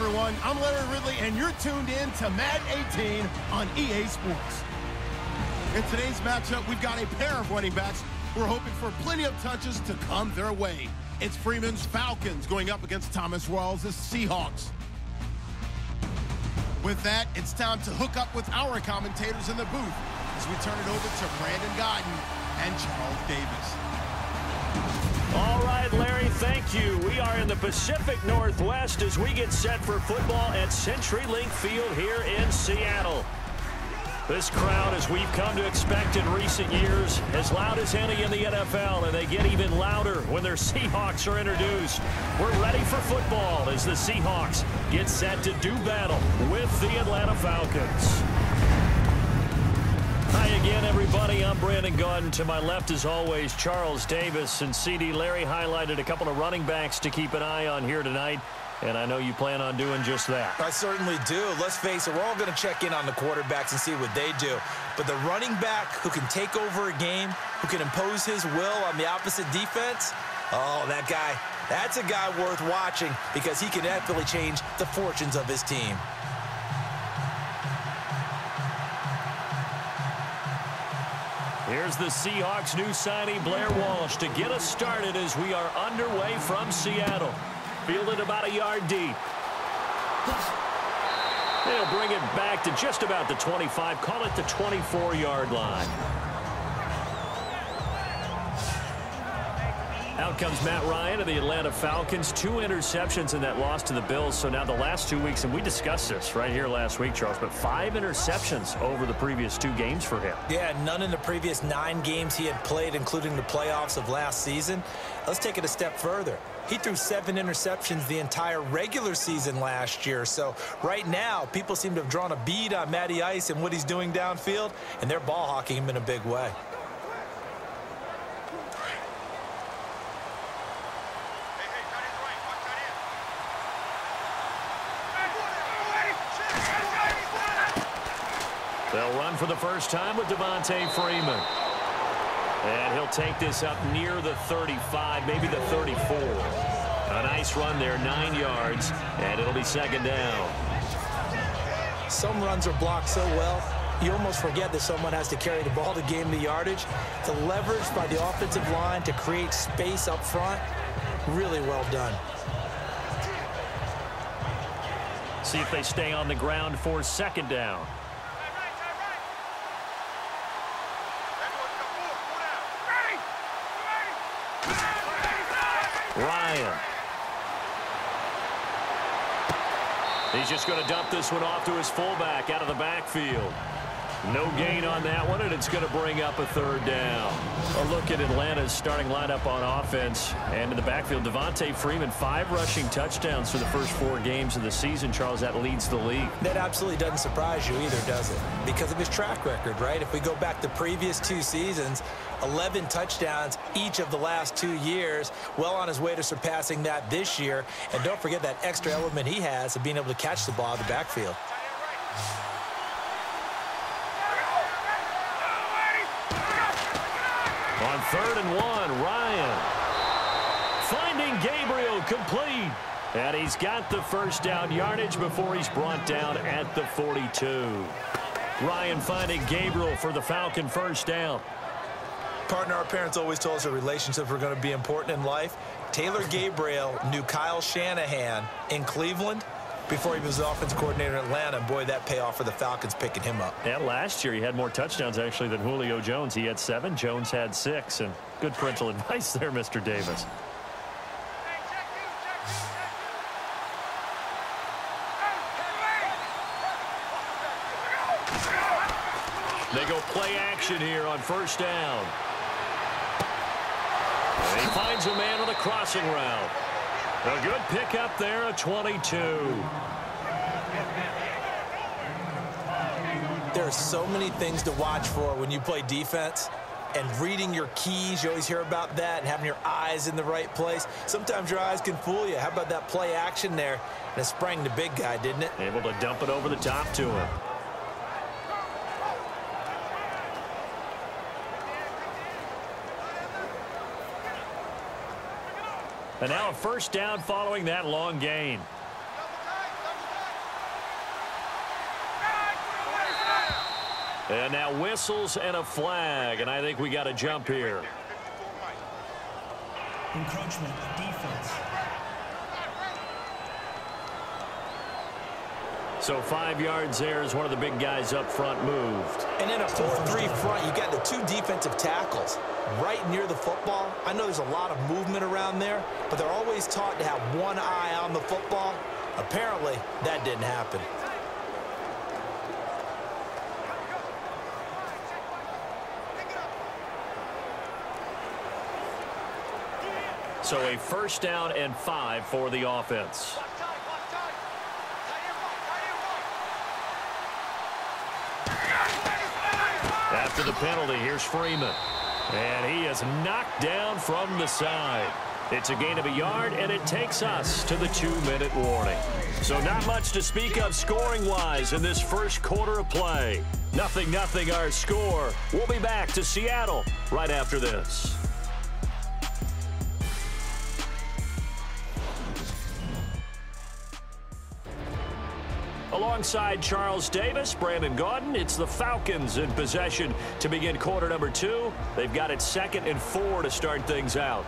everyone. I'm Larry Ridley, and you're tuned in to Madden 18 on EA Sports. In today's matchup, we've got a pair of running backs who are hoping for plenty of touches to come their way. It's Freeman's Falcons going up against Thomas Rawls' Seahawks. With that, it's time to hook up with our commentators in the booth as we turn it over to Brandon Godden and Charles Davis. All right, Larry, thank you. We are in the Pacific Northwest as we get set for football at CenturyLink Field here in Seattle. This crowd, as we've come to expect in recent years, as loud as any in the NFL, and they get even louder when their Seahawks are introduced. We're ready for football as the Seahawks get set to do battle with the Atlanta Falcons. Hi again, everybody. I'm Brandon Godden. To my left, as always, Charles Davis. And CD, Larry highlighted a couple of running backs to keep an eye on here tonight. And I know you plan on doing just that. I certainly do. Let's face it, we're all going to check in on the quarterbacks and see what they do. But the running back who can take over a game, who can impose his will on the opposite defense, oh, that guy, that's a guy worth watching because he can definitely change the fortunes of his team. Here's the Seahawks' new signee, Blair Walsh, to get us started as we are underway from Seattle. Fielded about a yard deep. They'll bring it back to just about the 25, call it the 24-yard line. Out comes Matt Ryan of the Atlanta Falcons. 2 interceptions in that loss to the Bills. So now the last 2 weeks, and we discussed this right here last week, Charles, but 5 interceptions over the previous 2 games for him. Yeah, none in the previous 9 games he had played, including the playoffs of last season. Let's take it a step further. He threw 7 interceptions the entire regular season last year. So right now, people seem to have drawn a bead on Matty Ice and what he's doing downfield, and they're ball hawking him in a big way. They'll run for the first time with Devontae Freeman. And he'll take this up near the 35, maybe the 34. A nice run there, 9 yards, and it'll be second down. Some runs are blocked so well, you almost forget that someone has to carry the ball to gain the yardage. The leverage by the offensive line to create space up front, really well done. See if they stay on the ground for second down. Ryan. He's just going to dump this one off to his fullback out of the backfield. No gain on that one, and it's going to bring up a third down. A look at Atlanta's starting lineup on offense. And in the backfield, Devontae Freeman, 5 rushing touchdowns for the first 4 games of the season. Charles, that leads the league. That absolutely doesn't surprise you either, does it? Because of his track record, right? If we go back the previous 2 seasons, 11 touchdowns each of the last 2 years, well on his way to surpassing that this year. And don't forget that extra element he has of being able to catch the ball in the backfield. On 3rd and 1, Ryan finding Gabriel complete. And he's got the first down yardage before he's brought down at the 42. Ryan finding Gabriel for the Falcon first down. Partner, our parents always told us that relationships were going to be important in life. Taylor Gabriel knew Kyle Shanahan in Cleveland before he was the offensive coordinator in Atlanta. And boy, that payoff for the Falcons picking him up. And last year he had more touchdowns actually than Julio Jones. He had 7. Jones had 6. And good parental advice there, Mr. Davis. They go play action here on first down. And he finds a man on the crossing route. A good pickup there, a 22. There are so many things to watch for when you play defense. And reading your keys, you always hear about that, and having your eyes in the right place. Sometimes your eyes can fool you. How about that play action there? And it sprang the big guy, didn't it? Able to dump it over the top to him. And now a first down following that long gain. And now whistles and a flag, and I think we got a jump here. Encroachment defense. So 5 yards there as one of the big guys up front moved. And in a 4-3 front, you got the 2 defensive tackles right near the football. I know there's a lot of movement around there, but they're always taught to have one eye on the football. Apparently, that didn't happen. So a 1st down and 5 for the offense. After the penalty, here's Freeman. And he is knocked down from the side. It's a gain of a yard, and it takes us to the 2-minute warning. So not much to speak of scoring-wise in this first quarter of play. 0-0 our score. We'll be back to Seattle right after this. Alongside Charles Davis, Brandon Gaudin, it's the Falcons in possession to begin quarter number 2. They've got it 2nd and 4 to start things out.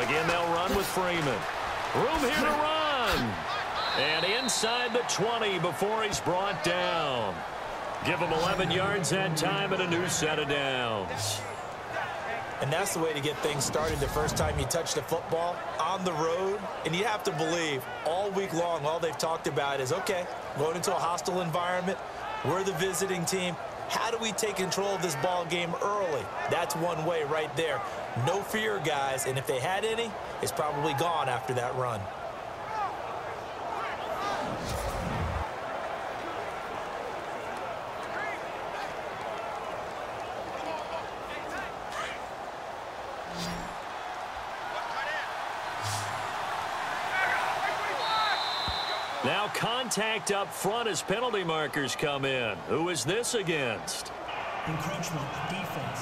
Again, they'll run with Freeman. Room here to run. And inside the 20 before he's brought down. Give him 11 yards that time and a new set of downs. And that's the way to get things started the first time you touch the football on the road. And you have to believe all week long, all they've talked about is, okay, going into a hostile environment. We're the visiting team. How do we take control of this ball game early? That's one way right there. No fear, guys. And if they had any, it's probably gone after that run. Now contact up front as penalty markers come in. Who is this against? Encroachment defense.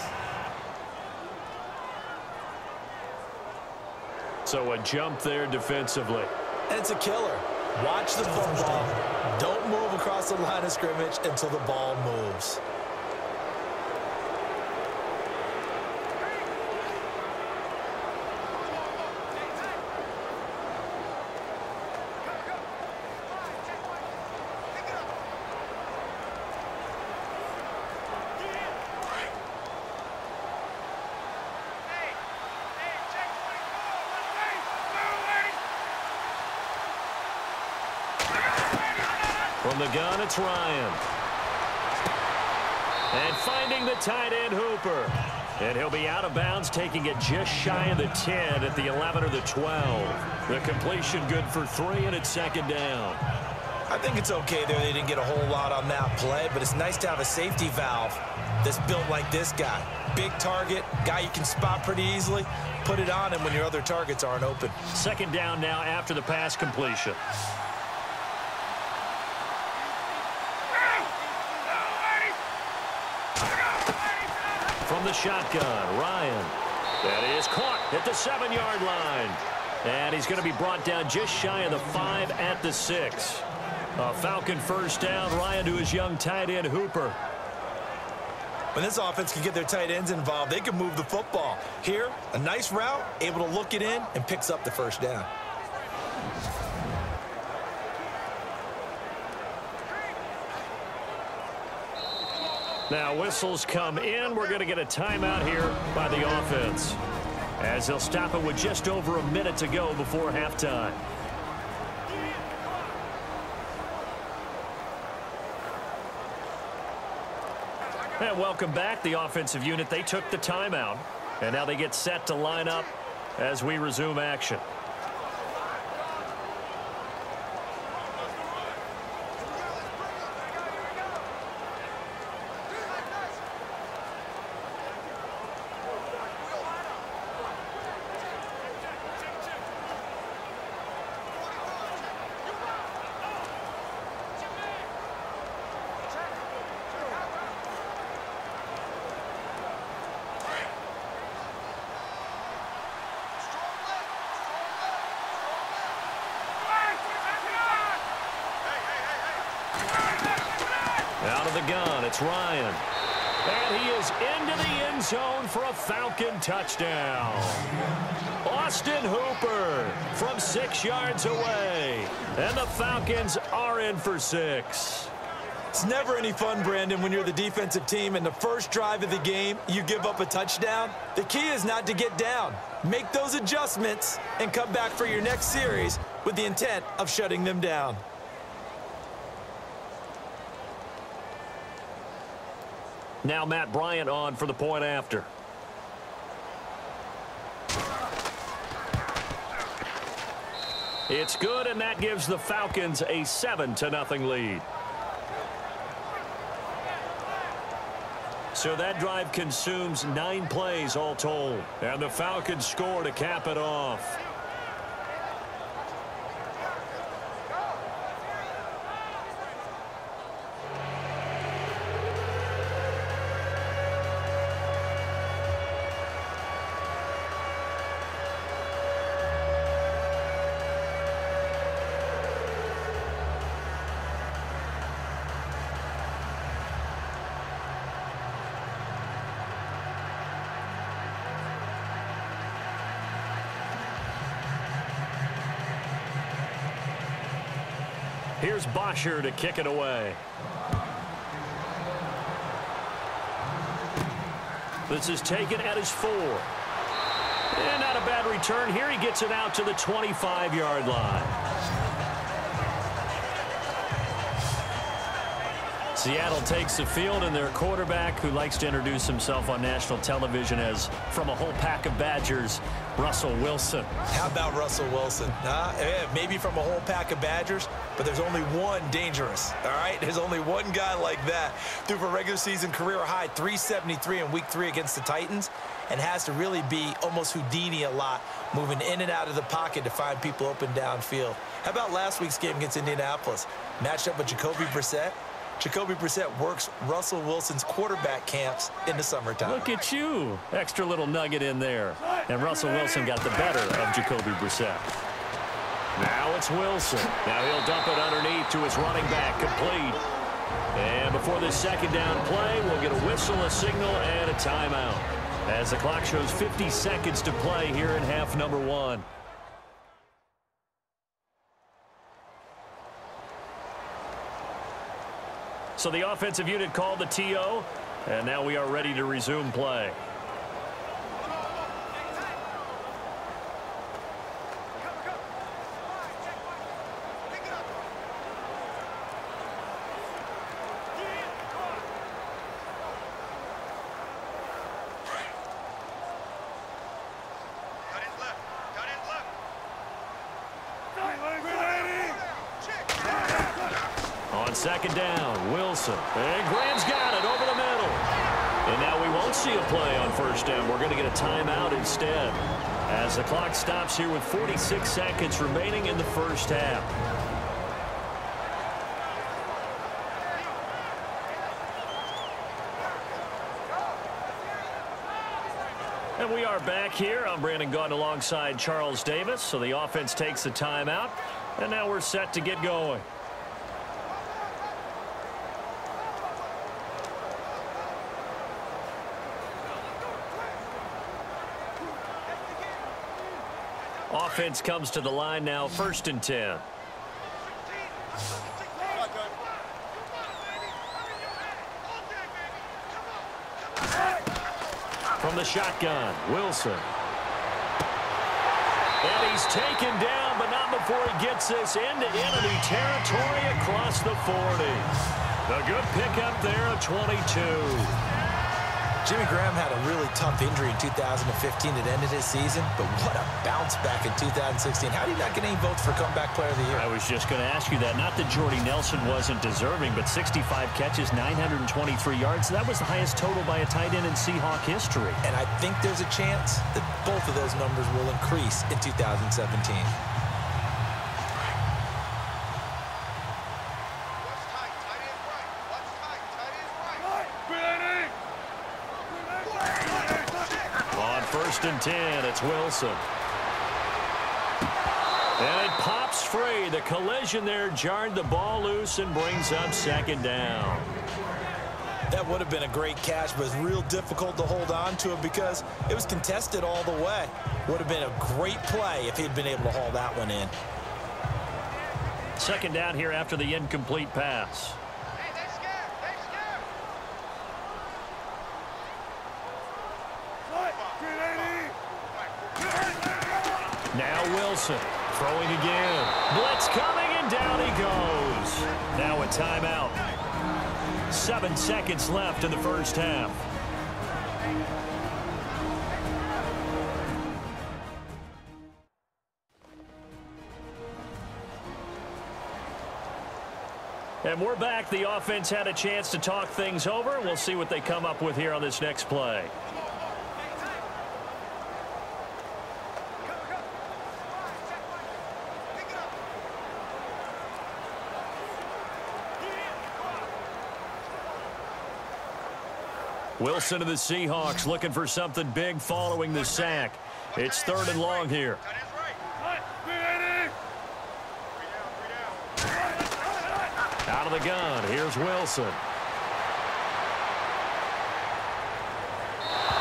So a jump there defensively. And it's a killer. Watch the football. Don't move across the line of scrimmage until the ball moves. From the gun, it's Ryan. And finding the tight end, Hooper. And he'll be out of bounds, taking it just shy of the 10 at the 11 or the 12. The completion good for 3, and it's 2nd down. I think it's okay there. They didn't get a whole lot on that play, but it's nice to have a safety valve that's built like this guy. Big target, guy you can spot pretty easily. Put it on him when your other targets aren't open. 2nd down now after the pass completion. From the shotgun, Ryan. That is caught at the 7-yard line. And he's going to be brought down just shy of the 5 at the 6. A Falcon 1st down. Ryan to his young tight end, Hooper. When this offense can get their tight ends involved, they can move the football. Here, a nice route, able to look it in, and picks up the 1st down. Now whistles come in. We're going to get a timeout here by the offense, as they'll stop it with just over a minute to go before halftime. And welcome back. The offensive unit, they took the timeout, and now they get set to line up as we resume action. of the gun. It's Ryan. And he is into the end zone for a Falcon touchdown. Austin Hooper from 6 yards away. And the Falcons are in for 6. It's never any fun, Brandon, when you're the defensive team and the first drive of the game, you give up a touchdown. The key is not to get down. Make those adjustments and come back for your next series with the intent of shutting them down. Now Matt Bryant on for the point after. It's good, and that gives the Falcons a 7-0 lead. So that drive consumes 9 plays all told. And the Falcons score to cap it off. Here's Bosher to kick it away. This is taken at his 4. And not a bad return here. He gets it out to the 25-yard line. Seattle takes the field, and their quarterback, who likes to introduce himself on national television as from a whole pack of Badgers, Russell Wilson. How about Russell Wilson? Maybe from a whole pack of Badgers, but there's only one dangerous, all right? There's only one guy like that. Threw for regular season career high 373 in week 3 against the Titans, and has to really be almost Houdini a lot, moving in and out of the pocket to find people open downfield. How about last week's game against Indianapolis? Matched up with Jacoby Brissett. Jacoby Brissett works Russell Wilson's quarterback camps in the summertime. Look at you. Extra little nugget in there. And Russell Wilson got the better of Jacoby Brissett. Now it's Wilson. Now he'll dump it underneath to his running back, complete. And before this second down play, we'll get a whistle, a signal, and a timeout. As the clock shows 50 seconds to play here in half number 1. So the offensive unit called the TO, and now we are ready to resume play. Second down, Wilson. And Graham's got it over the middle. And now we won't see a play on first down. We're going to get a timeout instead, as the clock stops here with 46 seconds remaining in the first half. And we are back here. I'm Brandon Gaudin alongside Charles Davis. So the offense takes the timeout, and now we're set to get going. Offense comes to the line now, 1st and 10. From the shotgun, Wilson. And he's taken down, but not before he gets this into enemy territory across the 40. A good pickup there at 22. Jimmy Graham had a really tough injury in 2015 that ended his season, but what a bounce back in 2016. How did he not get any votes for Comeback Player of the Year? I was just going to ask you that. Not that Jordy Nelson wasn't deserving, but 65 catches, 923 yards. That was the highest total by a tight end in Seahawk history. And I think there's a chance that both of those numbers will increase in 2017. And 10, it's Wilson. And it pops free. The collision there jarred the ball loose and brings up second down. That would have been a great catch, but it's real difficult to hold on to it because it was contested all the way. Would have been a great play if he'd been able to haul that one in. Second down here after the incomplete pass. Now Wilson throwing again. Blitz coming, and down he goes. Now a timeout. 7 seconds left in the first half. And we're back. The offense had a chance to talk things over. We'll see what they come up with here on this next play. Wilson of the Seahawks looking for something big following the sack. It's 3rd and long here. Out of the gun, here's Wilson.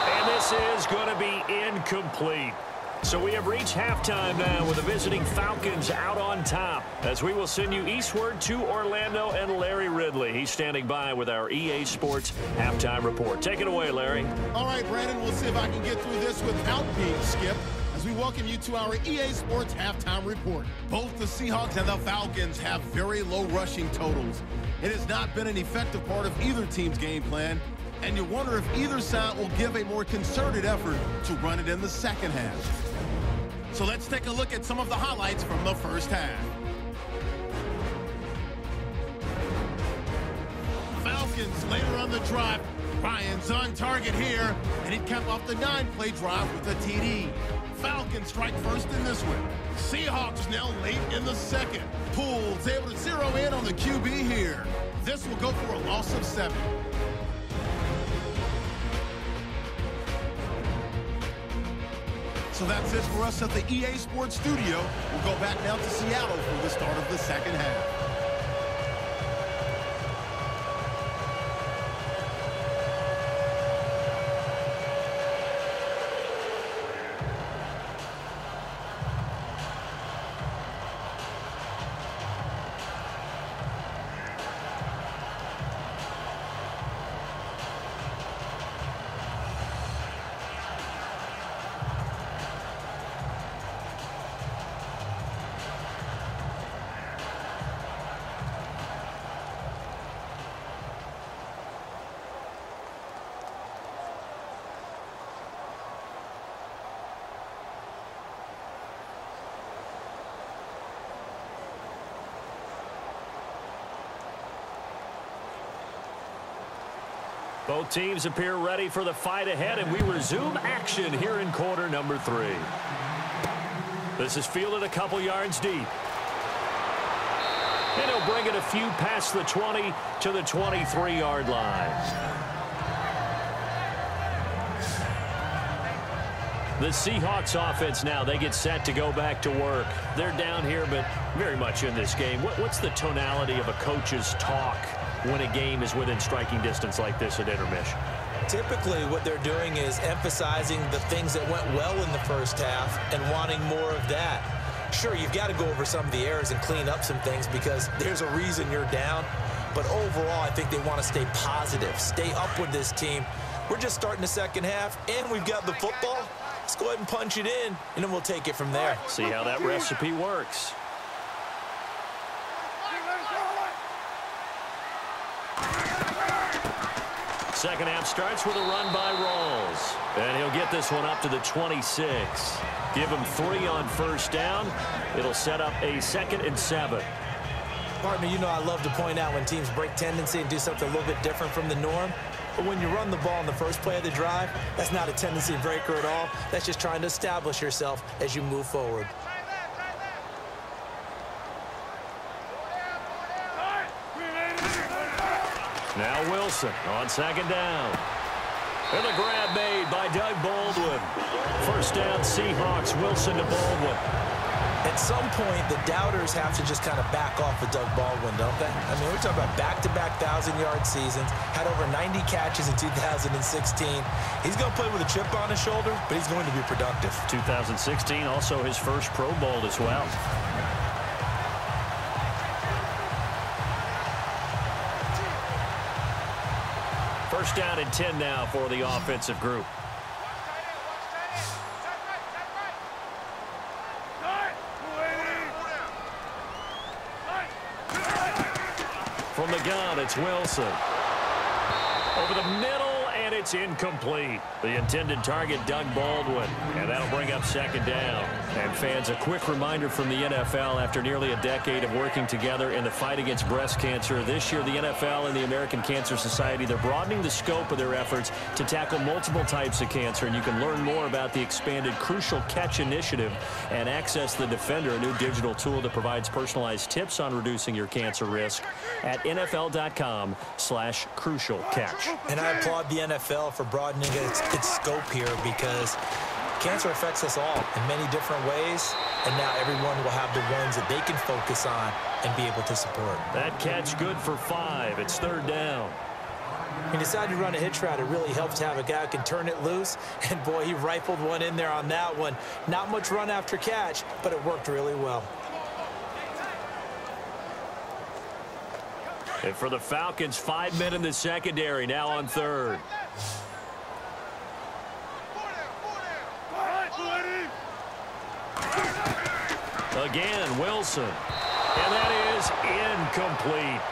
And this is going to be incomplete. So we have reached halftime now with the visiting Falcons out on top, as we will send you eastward to Orlando and Larry Ridley. He's standing by with our EA Sports halftime report. Take it away, Larry. All right, Brandon, we'll see if I can get through this without being skipped as we welcome you to our EA Sports halftime report. Both the Seahawks and the Falcons have very low rushing totals. It has not been an effective part of either team's game plan, and you wonder if either side will give a more concerted effort to run it in the second half. So let's take a look at some of the highlights from the first half. Falcons later on the drive. Ryan's on target here, and he capped off the 9-play drive with a TD. Falcons strike first in this one. Seahawks now late in the second. Poole's able to zero in on the QB here. This will go for a loss of 7. So that's it for us at the EA Sports Studio. We'll go back now to Seattle for the start of the second half. Both teams appear ready for the fight ahead, and we resume action here in quarter number 3. This is fielded a couple yards deep. And he'll bring it a few past the 20 to the 23-yard line. The Seahawks offense now, they get set to go back to work. They're down here, but very much in this game. What's the tonality of a coach's talk when a game is within striking distance like this at intermission? Typically, what they're doing is emphasizing the things that went well in the first half and wanting more of that. Sure, you've got to go over some of the errors and clean up some things because there's a reason you're down. But overall, I think they want to stay positive, stay up with this team. We're just starting the second half, and we've got the football. Let's go ahead and punch it in, and then we'll take it from there. See how that recipe works. Second half starts with a run by Rawls. And he'll get this one up to the 26. Give him 3 on first down. It'll set up a 2nd and 7. Partner, you know I love to point out when teams break tendency and do something a little bit different from the norm. But when you run the ball in the first play of the drive, that's not a tendency breaker at all. That's just trying to establish yourself as you move forward. Now Wilson on 2nd down. And the grab made by Doug Baldwin. First down, Seahawks. Wilson to Baldwin. At some point, the doubters have to just kind of back off with Doug Baldwin, don't they? I mean, we're talking about back-to-back 1,000-yard seasons, had over 90 catches in 2016. He's going to play with a chip on his shoulder, but he's going to be productive. 2016, also his first Pro Bowl as well. First down and 10 now for the offensive group. From the gun, it's Wilson. Over the middle, and it's incomplete. The intended target, Doug Baldwin, and that'll bring up second down. And fans, a quick reminder from the NFL, after nearly a decade of working together in the fight against breast cancer, this year the NFL and the American Cancer Society, they're broadening the scope of their efforts to tackle multiple types of cancer, and you can learn more about the expanded Crucial Catch initiative and access the Defender, a new digital tool that provides personalized tips on reducing your cancer risk at NFL.com/Crucial Catch. And I applaud the NFL for broadening its scope here, because cancer affects us all in many different ways, and now everyone will have the ones that they can focus on and be able to support. That catch good for 5. It's third down. He decided to run a hitch route. It really helps to have a guy who can turn it loose, and boy, he rifled one in there on that one. Not much run after catch, but it worked really well. And for the Falcons, 5 men in the secondary, now on third. Again, Wilson. And that is incomplete.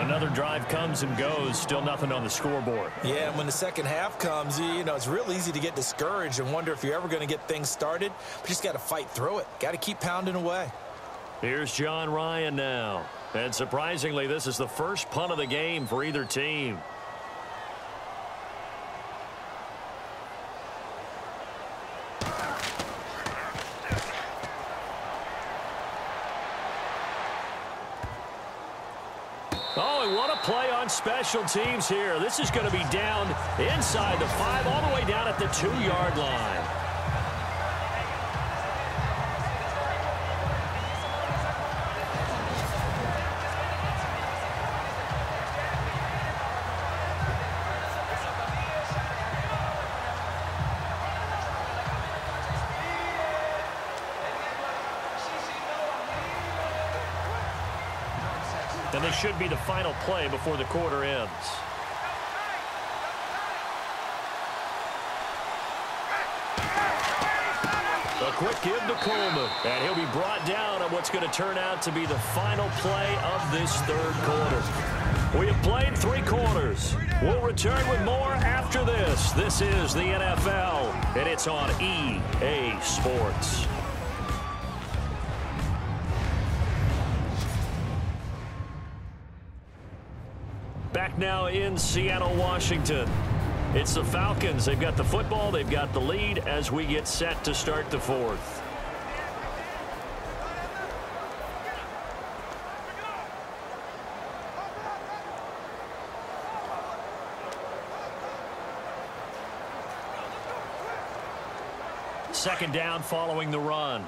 Another drive comes and goes. Still nothing on the scoreboard. Yeah, and when the second half comes, you know, it's real easy to get discouraged and wonder if you're ever going to get things started. But you just got to fight through it. Got to keep pounding away. Here's John Ryan now. And surprisingly, this is the first punt of the game for either team. Oh, and what a play on special teams here. This is going to be down inside the 5, all the way down at the 2-yard line. And this should be the final play before the quarter ends. A quick give to Coleman. And he'll be brought down on what's going to turn out to be the final play of this third quarter. We have played 3 quarters. We'll return with more after this. This is the NFL, and it's on EA Sports. Back now in Seattle, Washington. It's the Falcons. They've got the football. They've got the lead as we get set to start the 4th. Second down following the run.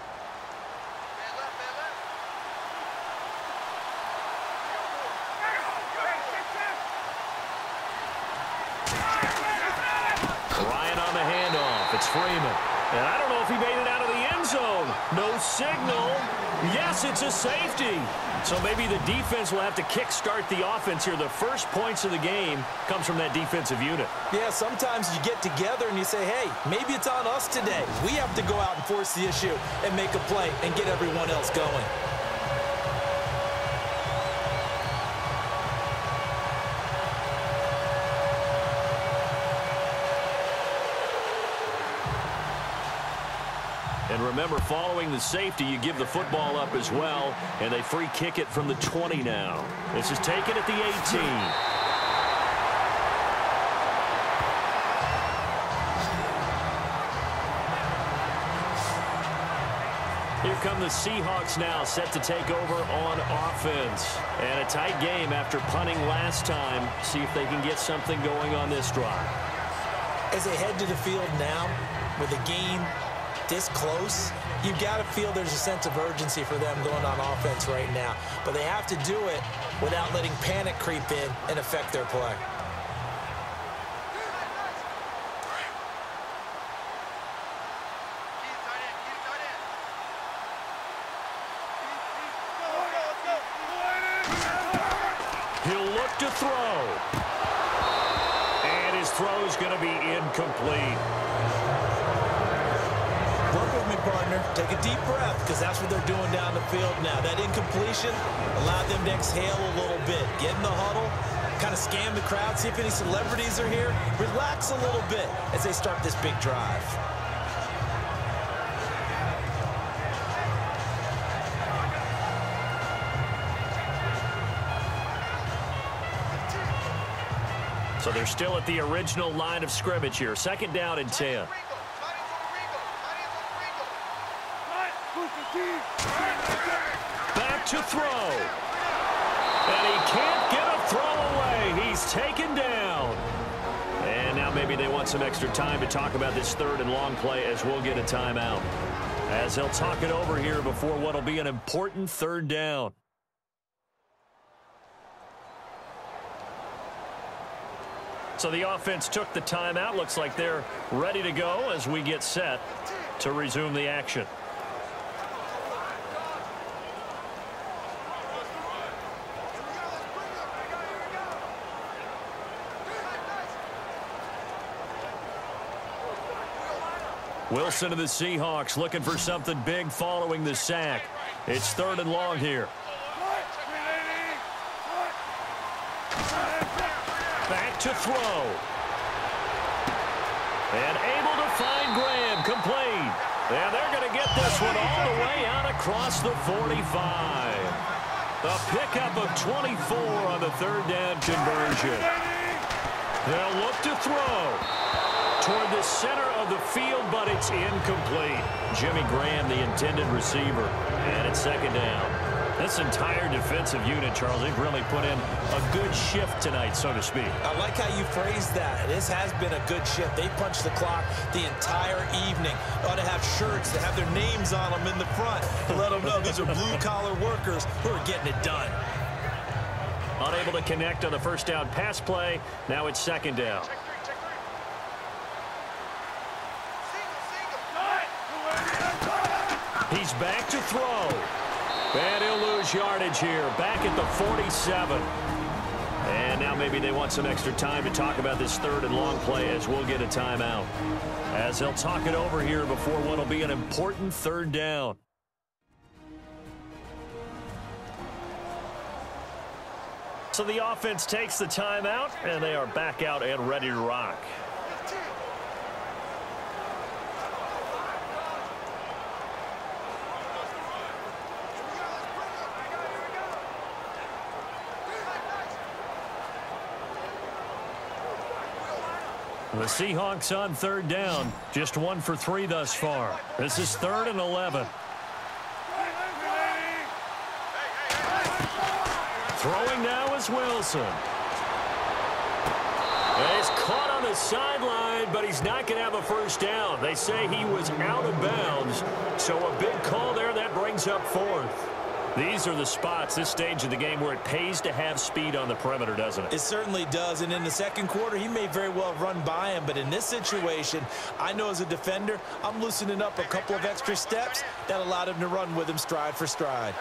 It's Freeman. And I don't know if he made it out of the end zone. No signal. Yes, it's a safety. So maybe the defense will have to kickstart the offense here. The first points of the game comes from that defensive unit. Yeah, sometimes you get together and you say, hey, maybe it's on us today. We have to go out and force the issue and make a play and get everyone else going. And remember, following the safety, you give the football up as well, and they free kick it from the 20 now. This is taken at the 18. Here come the Seahawks now, set to take over on offense. And a tight game after punting last time. See if they can get something going on this drive. As they head to the field now with a game this close, you've got to feel there's a sense of urgency for them going on offense right now. But they have to do it without letting panic creep in and affect their play. He'll look to throw. And his throw's going to be incomplete. Work with me, partner. Take a deep breath, because that's what they're doing down the field now. That incompletion allowed them to exhale a little bit. Get in the huddle, kind of scan the crowd, see if any celebrities are here. Relax a little bit as they start this big drive. So they're still at the original line of scrimmage here. 2nd down and 10. Back to throw. And he can't get a throw away. He's taken down. And now maybe they want some extra time to talk about this 3rd and long play as we'll get a timeout. As they'll talk it over here before what'll be an important 3rd down. So the offense took the timeout. Looks like they're ready to go as we get set to resume the action. Wilson of the Seahawks looking for something big following the sack. It's 3rd and long here. Back to throw. And able to find Graham, complete. And they're going to get this one all the way out across the 45. A pickup of 24 on the 3rd down conversion. They'll look to throw toward the center of the field, but it's incomplete. Jimmy Graham, the intended receiver. And it's 2nd down. This entire defensive unit, Charles, they've really put in a good shift tonight, so to speak. I like how you phrased that. This has been a good shift. They punched the clock the entire evening. They ought to have shirts that have their names on them in the front to let them know these are blue-collar workers who are getting it done. Unable to connect on the 1st down pass play. Now it's 2nd down. He's back to throw. And he'll lose yardage here. Back at the 47. And now maybe they want some extra time to talk about this 3rd and long play as we'll get a timeout. As they'll talk it over here before what will be an important 3rd down. So the offense takes the timeout, and they are back out and ready to rock. The Seahawks on 3rd down. Just 1 for 3 thus far. This is 3rd and 11. Throwing now is Wilson. And he's caught on the sideline, but he's not going to have a 1st down. They say he was out of bounds. So a big call there that brings up 4th. These are the spots, this stage of the game, where it pays to have speed on the perimeter, doesn't it? It certainly does, and in the 2nd quarter, he may very well run by him, but in this situation, I know as a defender, I'm loosening up a couple of extra steps that allowed him to run with him stride for stride.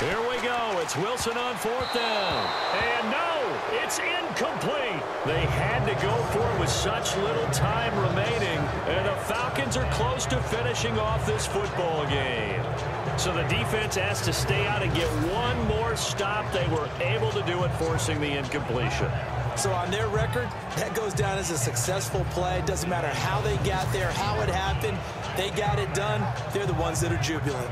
Here we go. It's Wilson on 4th down. And no, it's incomplete. They had to go for it with such little time remaining. And the Falcons are close to finishing off this football game. So the defense has to stay out and get one more stop. They were able to do it, forcing the incompletion. So on their record, that goes down as a successful play. It doesn't matter how they got there, how it happened. They got it done. They're the ones that are jubilant.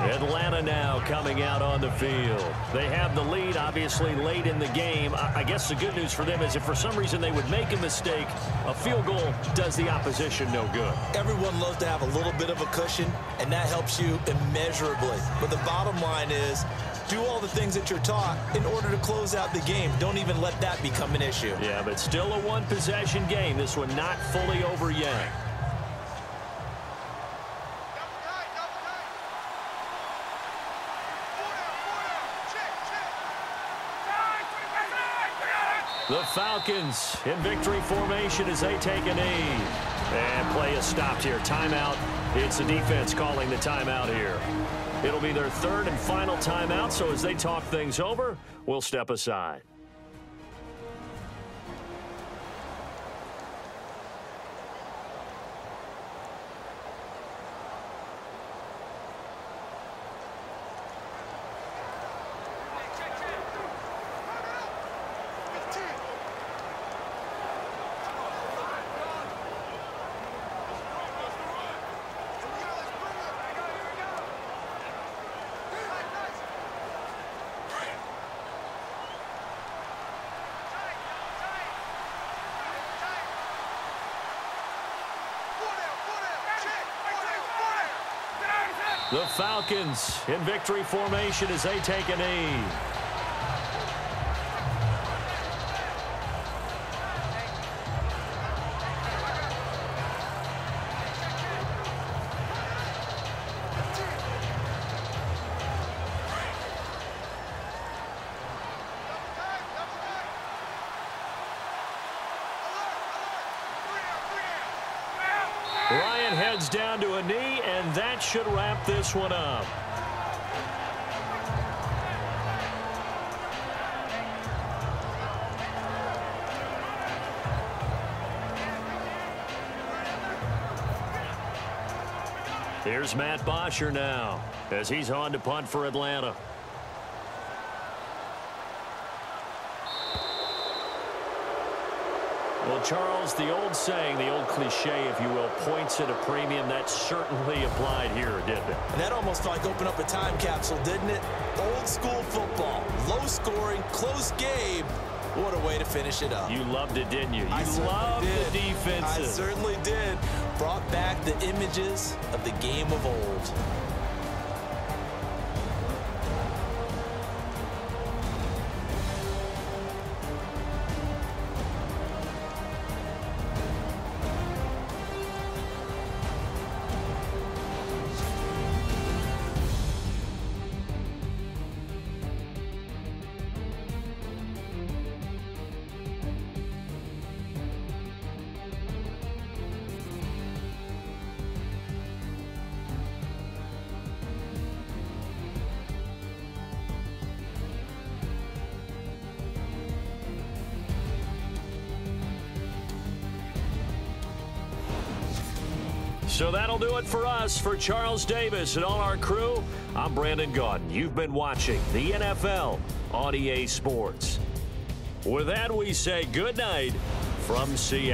Atlanta now coming out on the field. They have the lead, obviously, late in the game. I guess the good news for them is if for some reason they would make a mistake, a field goal does the opposition no good. Everyone loves to have a little bit of a cushion, and that helps you immeasurably. But the bottom line is, do all the things that you're taught in order to close out the game. Don't even let that become an issue. Yeah, but still a one-possession game. This one not fully over yet. The Falcons in victory formation as they take a knee. And play is stopped here. Timeout. It's the defense calling the timeout here. It'll be their third and final timeout, so as they talk things over, we'll step aside. The Falcons in victory formation as they take a knee. Ryan heads down to a knee, and that should wrap this one up. Here's Matt Bosher now as he's on to punt for Atlanta. Well, Charles, the old saying, the old cliche, if you will, points at a premium, that certainly applied here, didn't it? And that almost felt like opened up a time capsule, didn't it? Old school football, low scoring, close game. What a way to finish it up. You loved it, didn't you? You loved the defenses. I certainly did. Brought back the images of the game of old. So that'll do it for us. For Charles Davis and all our crew, I'm Brandon Gaudin. You've been watching the NFL on EA Sports. With that, we say good night from Seattle.